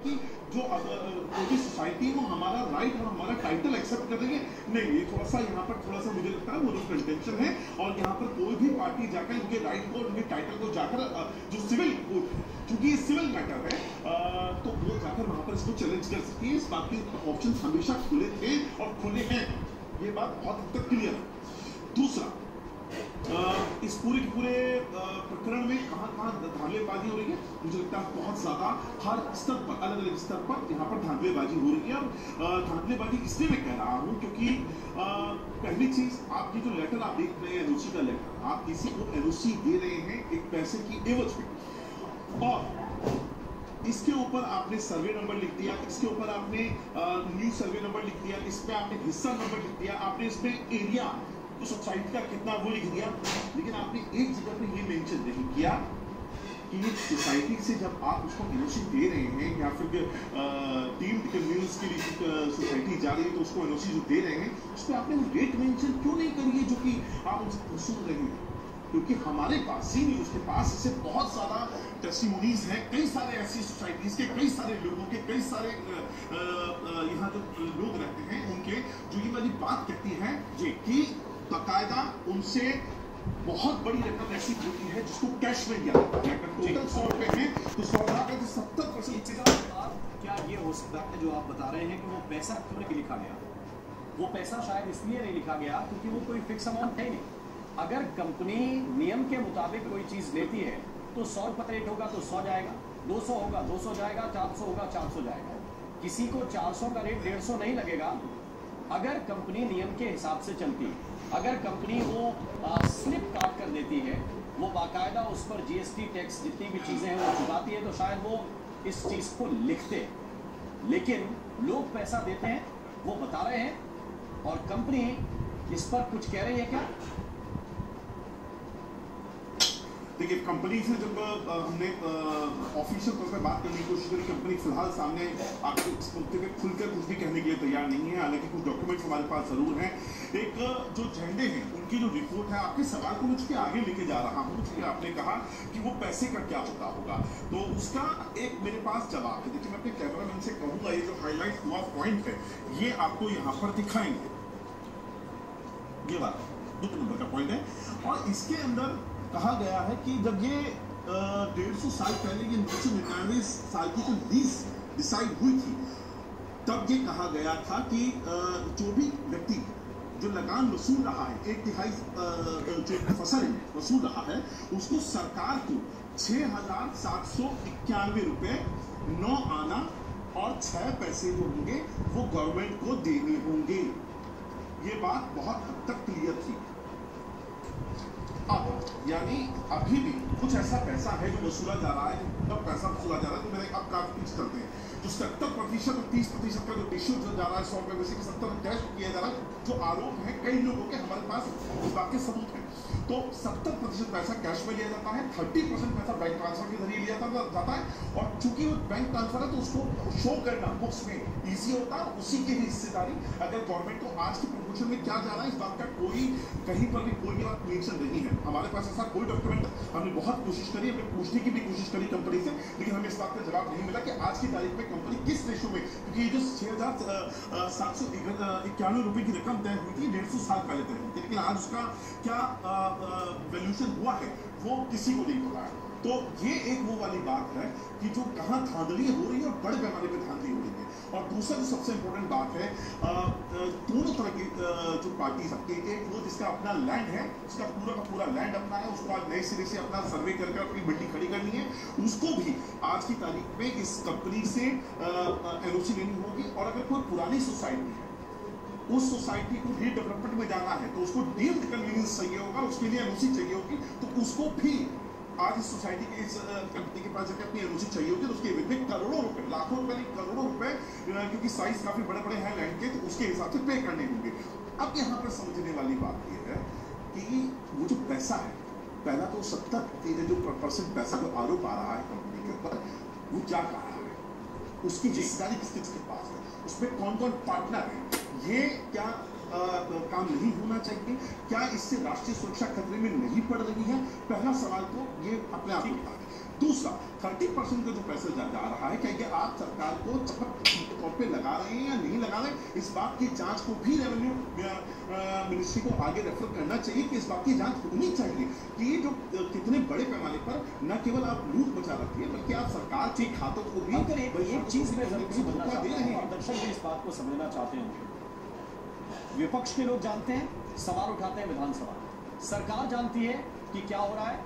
कि जो कोई सोसाइटी है वो हमारा राइट और हमारा टाइटल एक्सेप्ट कर रही है। नहीं, ये थोड़ा सा यहाँ पर थोड़ा सा मुझे लगता है वो जो कंटेंशन है, और यहाँ पर कोई भी पार्टी जाकर उनके राइट को, उनके टाइटल को जाकर जो सिविल कोर्ट, क्योंकि ये सिविल मैटर है, तो वो जाकर वहाँ पर इसको चैलेंज कर सकती है। इस बात के ऑप्शन हमेशा खुले थे और खुले हैं, ये बात बहुत हद तक क्लियर है। दूसरा, इस पूरे के पूरे प्रकरण में कहाँ धांधलेबाजी हो रही है, मुझे लगता है बहुत ज्यादा हर स्तर पर, अलग अलग स्तर पर यहाँ पर धांधलेबाजी हो रही है। और धांधलेबाजी इसलिए मैं कह रहा हूँ क्योंकि पहली चीज, आपकी जो लेटर आप देख रहे हैं, एनओसी का लेटर, आप किसी को एनओसी दे रहे हैं एक पैसे की एवज में, और इसके ऊपर आपने सर्वे नंबर लिख दिया, इसके ऊपर आपने न्यू सर्वे नंबर लिख दिया, इस पे आपने हिस्सा नंबर लिख दिया, आपने इसमें एरिया तो सोसाइटी का कितना वो लिख दिया, लेकिन आपने एक जगह पे ये मेंशन नहीं किया कि ये सोसाइटी से जब आप उसको एनओसी दे रहे हैं या फिर डीम्ड कन्वीनियंस के लिए सोसाइटी जा रही है तो उसको एनओसी जो दे रहे हैं, उस पर आपने वो रेट मेंशन क्यों नहीं करी है जो कि आप उनसे वसूल रहे हैं। क्योंकि हमारे पास सी न्यूज़ के पास ऐसे बहुत सारा टेस्टिमोनीज हैं, कई सारे ऐसी सोसाइटीज के, कई सारे लोगों के, कई सारे यहाँ जो लोग रहते हैं उनके, जो ये वाली बात कहती है कि बाकायदा उनसे बहुत बड़ी रकम ऐसी होती है जिसको कैश में दिया जाता है। अगर टोटल 100 रुपए है तो 100 का 70%। क्या ये हो सकता है जो आप बता रहे हैं कि वो पैसा क्यों नहीं लिखा गया? वो पैसा शायद इसलिए नहीं लिखा गया क्योंकि वो कोई फिक्स अमाउंट है नहीं। अगर कंपनी नियम के मुताबिक कोई चीज लेती है तो 100 रुपये रेट होगा तो 100 जाएगा, 200 होगा 200 जाएगा, 400 होगा 400 जाएगा। किसी को 400 का रेट 150 नहीं लगेगा अगर कंपनी नियम के हिसाब से चलती है। अगर कंपनी वो स्लिप काट कर देती है, वो बाकायदा उस पर जीएसटी टैक्स जितनी भी चीज़ें हैं वो चुकाती है, तो शायद वो इस चीज़ को लिखते। लेकिन लोग पैसा देते हैं, वो बता रहे हैं, और कंपनी इस पर कुछ कह रही है क्या? देखिए, कंपनी से जब हमने ऑफिशियल तौर पर बात करने की कोशिश करी, कंपनी फिलहाल सामने आपको इस मुद्दे पे खुलकर कुछ भी कहने के लिए तैयार नहीं है। हालांकि कुछ डॉक्यूमेंट्स हमारे पास जरूर हैं। एक जो झंडे हैं उनकी जो रिपोर्ट है, आपके सवाल को मुझ के आगे लेके जा रहा हूँ, क्योंकि आपने कहा कि वो पैसे का क्या होता होगा, तो उसका एक मेरे पास जवाब है। देखिए, मैं अपने कैमरामैन से कहूँगा, ये जो हाईलाइट हुआ पॉइंट है ये आपको यहाँ पर दिखाएंगे। ये बात 2 नंबर का पॉइंट है, और इसके अंदर कहा गया है कि जब ये 150 साल पहले ये 1999 साल की जो लीज डिसाइड हुई थी, तब ये कहा गया था कि जो भी व्यक्ति जो लगान वसूल रहा है, 1/3 जो फसल वसूल रहा है, उसको सरकार को 6,791 रुपये 9 आना और 6 पैसे जो होंगे वो गवर्नमेंट को देने होंगे। ये बात बहुत हद तक क्लियर थी। अब यानी अभी भी कुछ ऐसा पैसा है जो वसूला जा रहा है, तब पैसा वसूला जा रहा है, तो मेरे अब काफी कुछ करते हैं, जो 70% और 30% का जो रेशियो जो जा रहा है 100 रुपये में से 70 कैश किया जा रहा है, जो आरोप है कई लोगों के, हमारे पास इस बात के सबूत हैं। तो 70% पैसा कैश में लिया जाता है, 30% पैसा बैंक ट्रांसफर के जरिए लिया जाता है, और चूंकि वो बैंक ट्रांसफर है तो उसको शो करना बुक्स में ईजी होता है, उसी की ही हिस्सेदारी अगर गवर्नमेंट को आज के प्रपोर्शन में क्या जा रहा है, इस बात का कोई कहीं पर भी कोई बात मेंशन नहीं है। हमारे पास ऐसा कोई डॉक्यूमेंट, हमने बहुत कोशिश करी, हमने पूछने की भी कोशिश करी कंपनी से, लेकिन हमें इस बात का जवाब नहीं मिला कि आज की तारीख में कंपनी किस रेशो में, क्योंकि ये जो 6,791 रुपये की रकम तय हुई थी 150 साल पहले तय हुई थी, लेकिन आज उसका क्या वैल्यूशन हुआ है वो किसी को नहीं पता है। तो ये एक वो वाली बात है कि जो कहाँ धांधली हो रही है और बड़े पैमाने पर धांधली हो रही है। और दूसरा जो सबसे इम्पोर्टेंट बात है, दोनों तरह की जो पार्टी सबके, एक वो जिसका अपना लैंड है, उसका पूरा का पूरा लैंड अपना है, उसको आज नए सिरे से अपना सर्वे करके अपनी बिल्डिंग खड़ी करनी है, उसको भी आज की तारीख में इस कंपनी से एनओसी लेनी होगी। और अगर कोई पुरानी सोसाइटी है, उस सोसाइटी को रीडेवलपमेंट में जाना है तो उसको डीम्ड कन्वीनियंस चाहिए होगा, उसके लिए एनओसी चाहिए होगी, तो उसको भी आज इस सोसाइटी के, इस कंपनी के पास जाकर अपनी एनओसी चाहिए होगी, तो उसके विभिन्न करोड़ों रुपए, लाखों रुपए नहीं करोड़ों रुपए, क्योंकि साइज काफी बड़े बड़े हैं लैंड के, तो उसके हिसाब से पे करने होंगे। अब यहाँ पर समझने वाली बात यह है कि वो जो पैसा है, पहला तो 70% पैसा जो आरोप आ रहा है कंपनी के ऊपर, वो जा रहा है, उसकी हिस्सेदारी किस किसके पास है, उसमें कौन कौन पार्टनर है, ये क्या काम नहीं होना चाहिए, क्या इससे राष्ट्रीय सुरक्षा खतरे में नहीं पड़ रही है? पहला सवाल तो ये अपने आप उठता है। दूसरा, 30% का जो पैसा जा रहा है, क्या आप सरकार पे लगा रहे हैं या नहीं लगा रहे, इस बात की जांच को भी रेवेन्यू मिनिस्ट्री को आगे रेफर करना चाहिए कि इस बात की जांच होनी चाहिए कि ये जो कितने बड़े पैमाने पर न केवल आप लूट मचा रखी है बल्कि आप सरकार के खातों को भी एक चीज में जरूर समझना चाहते हैं और दर्शक भी इस बात को समझना चाहते हैं। विपक्ष के लोग जानते हैं, सवाल उठाते हैं विधानसभा, सरकार जानती है कि क्या हो रहा है।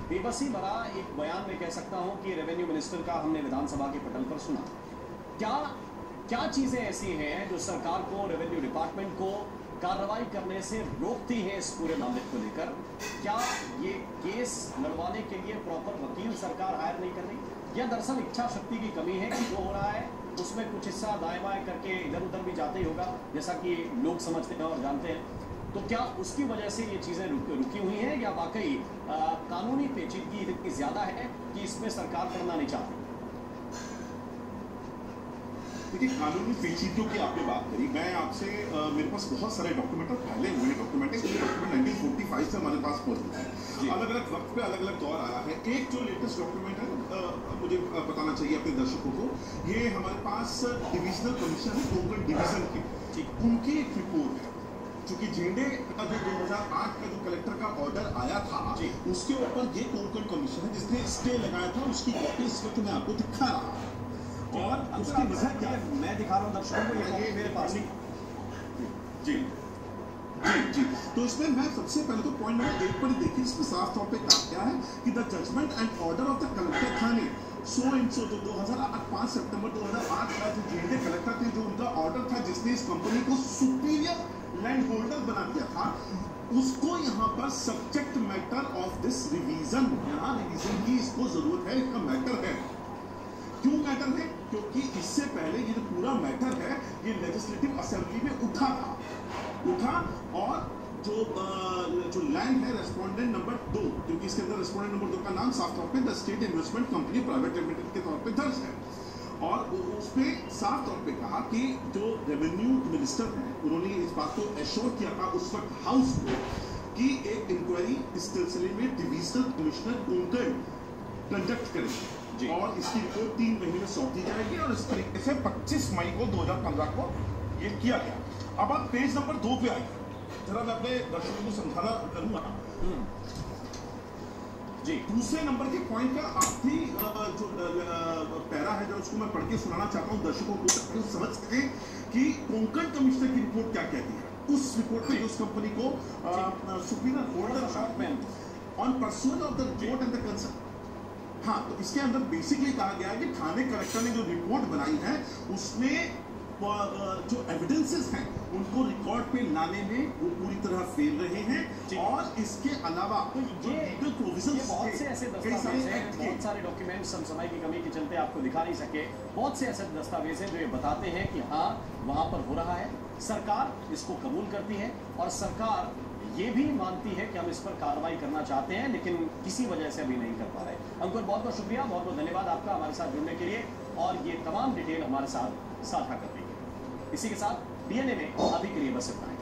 बेबसी भरा एक बयान में कह सकता हूं कि रेवेन्यू मिनिस्टर का हमने विधानसभा के पटल पर सुना। क्या चीजें ऐसी हैं जो सरकार को, रेवेन्यू डिपार्टमेंट को कार्रवाई करने से रोकती है इस पूरे मामले को लेकर? क्या ये केस लड़वाने के लिए प्रॉपर वकील सरकार हायर नहीं कर रही, या दरअसल इच्छा शक्ति की कमी है कि जो हो रहा है उसमें कुछ हिस्सा दाएं बाएं करके इधर उधर भी जाते ही होगा, जैसा कि लोग समझते हैं और जानते हैं? तो क्या उसकी वजह से ये चीजें रुकी हुई हैं, या वाकई कानूनी पेचीदगी इतनी ज्यादा है कि इसमें सरकार करना नहीं चाहती? देखिए, कानूनी पेचीदगियों की आपने बात करी, मैं आपसे मेरे पास बहुत सारे डॉक्यूमेंट पहले हुए डॉक्यूमेंट 1945 से हमारे पास मौजूद है, अलग अलग वक्त पे अलग अलग दौर आया है। एक जो लेटेस्ट डॉक्यूमेंट है मुझे बताना चाहिए अपने दर्शकों को, ये हमारे पास डिविजनल कमीशन है कोंकण डिवीजन की, उनकी एक रिपोर्ट है, चूंकि झेंडे का जो 2008 का जो कलेक्टर का ऑर्डर आया था उसके ऊपर ये कोंकण कमीशन है जिसने स्टे लगाया था, उसकी कॉपी इस वक्त मैं आपको दिखा रहा हूँ। और उसकी वजह क्या है मैं दिखा रहा हूँ दर्शकों को, ये कॉपी मेरे पास जी जी जी। तो इसमें मैं सबसे पहले तो पॉइंट नंबर 1 पर देखिए, इसमें साफ तौर पे कहा गया है कि the judgment and order of the collector Thane so and so, जो 2008 5 सितंबर 2008 का जो झेंडे कलेक्टर थे, जो उनका ऑर्डर था जिसने इस कंपनी को सुपीरियर लैंड होल्डर बना दिया था, उसको यहाँ पर subject matter of this revision, यहाँ रिवीजन की इसको जरूरत है, इसका मैटर है। क्यों मैटर है? क्योंकि इससे पहले ये जो पूरा मैटर है ये लेजिस्लेटिव असेंबली में उठा और जो लैंड है रेस्पोंडेंट नंबर 2, क्योंकि इसके अंदर रेस्पोंडेंट नंबर 2 का नाम साफ तौर पे the estate investment company private limited के तौर पे दर्ज है, और उसमें साफ तौर पे कहा कि जो रेवेन्यू मिनिस्टर हैं उन्होंने इस बात को एश्योर किया था उस वक्त हाउस को कि एक इंक्वायरी इस सिलसिले में डिविजनल कमिश्नर कोंकण कंडक्ट करेंगे और इसकी रिपोर्ट 3 महीने में सौंपी जाएगी, और इस तरीके से 25 मई को 2015 को ये किया गया। अब आप पेज नंबर 2 पे आइए, जरा मैं अपने दर्शकों को समझाना करूंगा जी। दूसरे नंबर के पॉइंट का आखिरी जो पैरा है, जो उसको मैं पढ़ के सुनाना चाहता हूँ दर्शकों को समझ सके कि कोंकण कमिश्नर की रिपोर्ट क्या कहती है। उस रिपोर्ट में जो उस कंपनी को superior holder on pursuant of the report and the concern, हाँ, तो इसके अंदर बेसिकली कहा गया है कि थाने कलेक्टर ने जो रिपोर्ट बनाई है उसमें जो एविडेंसेस हैं उनको रिकॉर्ड पे लाने में वो पूरी तरह फेल रहे हैं, और इसके अलावा जो लीगल प्रोविजंस, बहुत से ऐसे दस्तावेज हैं, बहुत सारे डॉक्यूमेंट्स हम समय की कमी के चलते आपको दिखा नहीं सके, बहुत से ऐसे दस्तावेज हैं जो ये बताते हैं कि हाँ वहाँ पर हो रहा है, सरकार इसको कबूल करती है और सरकार ये भी मानती है कि हम इस पर कार्रवाई करना चाहते हैं, लेकिन किसी वजह से अभी नहीं कर पा रहे। अंकुर, बहुत बहुत शुक्रिया, बहुत बहुत धन्यवाद आपका हमारे साथ जुड़ने के लिए और ये तमाम डिटेल हमारे साथ साझा करने के लिए। इसी के साथ DNA में अभी के लिए बस इतना ही।